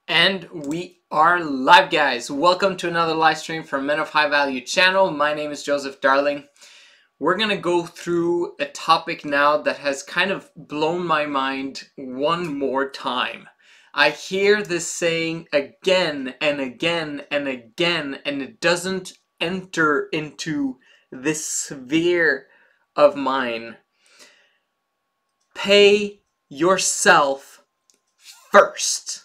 And we are live, guys. Welcome to another live stream from Men of High Value channel. My name is Joseph Darling. We're going to go through a topic now that has kind of blown my mind one more time. I hear this saying again and again and again, and it doesn't enter into this sphere of mine. Pay yourself first.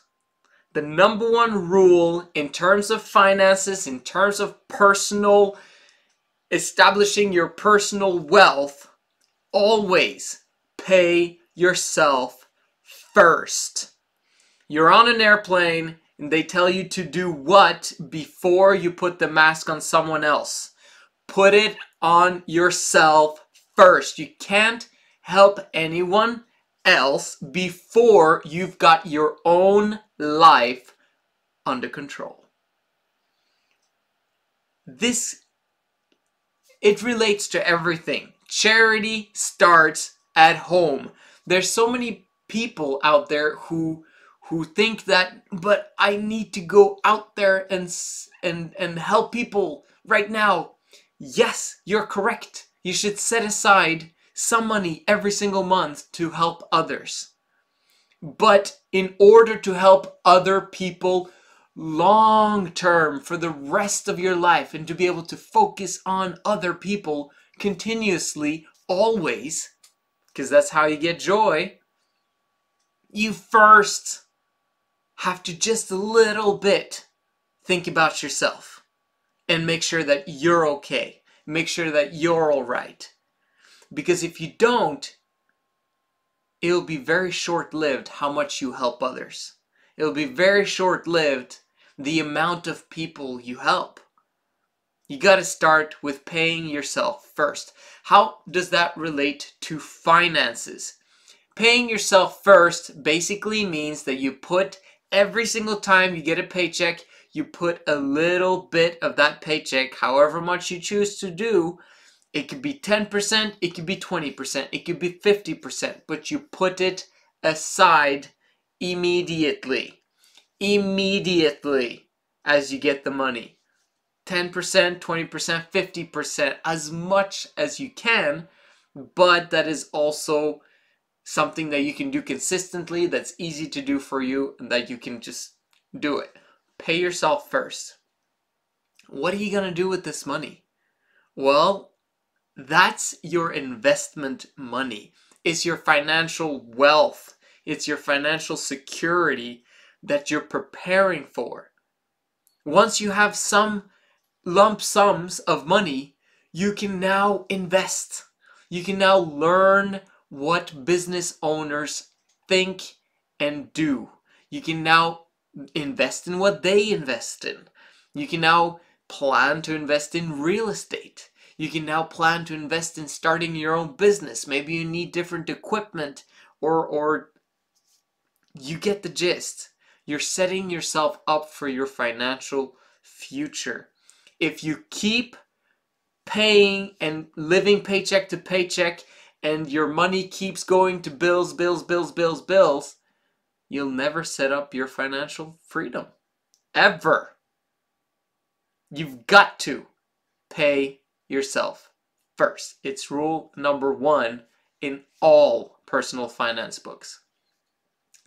The number one rule in terms of finances, in terms of establishing your personal wealth, always pay yourself first. You're on an airplane and they tell you to do what before you put the mask on someone else? Put it on yourself first. You can't help anyone else before you've got your own life under control. It relates to everything. Charity starts at home. There's so many people out there who think that, but I need to go out there and help people right now. Yes, you're correct. You should set aside some money every single month to help others. But in order to help other people long term for the rest of your life and to be able to focus on other people continuously, always, because that's how you get joy, you first have to just a little bit think about yourself and make sure that you're okay. Make sure that you're all right. Because if you don't, it'll be very short-lived how much you help others. It'll be very short-lived the amount of people you help. You got to start with paying yourself first. How does that relate to finances? Paying yourself first basically means that you put every single time you get a paycheck, you put a little bit of that paycheck, however much you choose to do. It could be 10%, it could be 20%, it could be 50%, but you put it aside immediately. Immediately as you get the money. 10%, 20%, 50%, as much as you can, but that is also something that you can do consistently, that's easy to do for you, and that you can just do it. Pay yourself first. What are you going to do with this money? Well, that's your investment money. It's your financial wealth. It's your financial security that you're preparing for. Once you have some lump sums of money, you can now invest. You can now learn what business owners think and do. You can now invest in what they invest in. You can now plan to invest in real estate. You can now plan to invest in starting your own business. Maybe you need different equipment or you get the gist. You're setting yourself up for your financial future. If you keep paying and living paycheck to paycheck and your money keeps going to bills, you'll never set up your financial freedom. Ever. You've got to pay yourself first. It's rule number one in all personal finance books.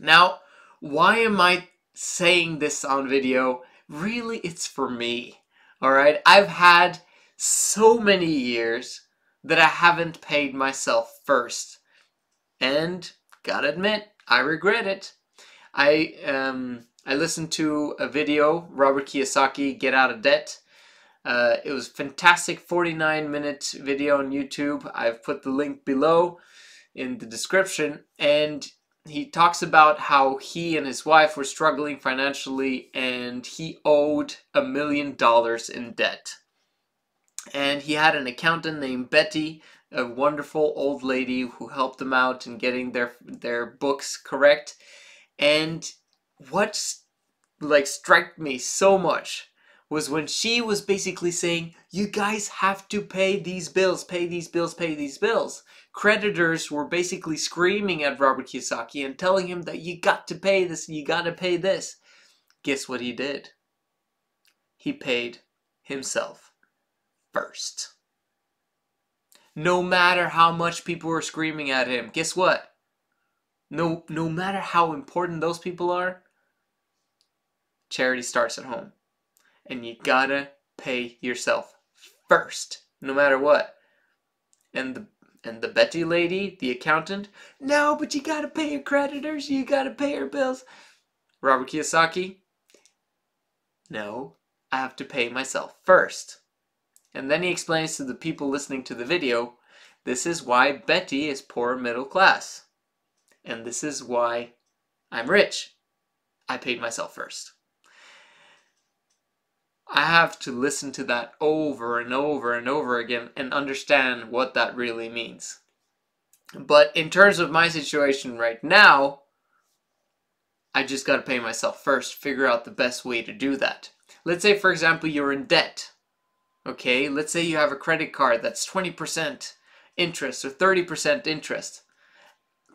Now, why am I saying this on video? Really, it's for me. Alright? I've had so many years that I haven't paid myself first. And gotta admit, I regret it. I listened to a video, Robert Kiyosaki, Get Out of Debt. It was a fantastic 49-minute video on YouTube. I've put the link below in the description. And he talks about how he and his wife were struggling financially and he owed $1 million in debt. And he had an accountant named Betty, a wonderful old lady who helped him out in getting their books correct. And what struck me so much was when she was basically saying, you guys have to pay these bills, pay these bills, pay these bills. Creditors were basically screaming at Robert Kiyosaki and telling him that you got to pay this, you got to pay this. guess what he did? He paid himself first. No matter how much people were screaming at him, guess what? No matter how important those people are, charity starts at home. And you gotta pay yourself first, no matter what. And the Betty lady, the accountant, no, but you gotta pay your creditors, you gotta pay your bills. Robert Kiyosaki, no, I have to pay myself first. And then he explains to the people listening to the video, this is why Betty is poor middle class. And this is why I'm rich. I paid myself first. I have to listen to that over and over and over again and understand what that really means. But in terms of my situation right now, I just got to pay myself first, figure out the best way to do that. Let's say, for example, you're in debt. Okay, let's say you have a credit card that's 20% interest or 30% interest.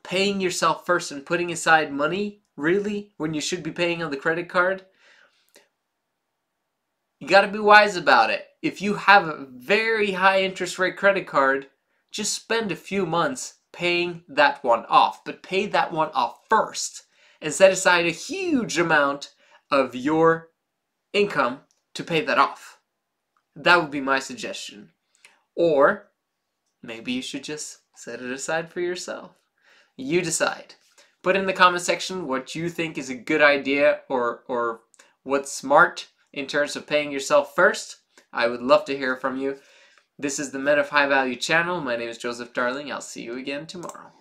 Paying yourself first and putting aside money, really, when you should be paying on the credit card, you got to be wise about it. If you have a very high interest rate credit card, just spend a few months paying that one off. But pay that one off first and set aside a huge amount of your income to pay that off. That would be my suggestion. Or maybe you should just set it aside for yourself. You decide. Put in the comment section what you think is a good idea or what's smart in terms of paying yourself first. I would love to hear from you. This is the Men of High Value channel. My name is Joseph Darling. I'll see you again tomorrow.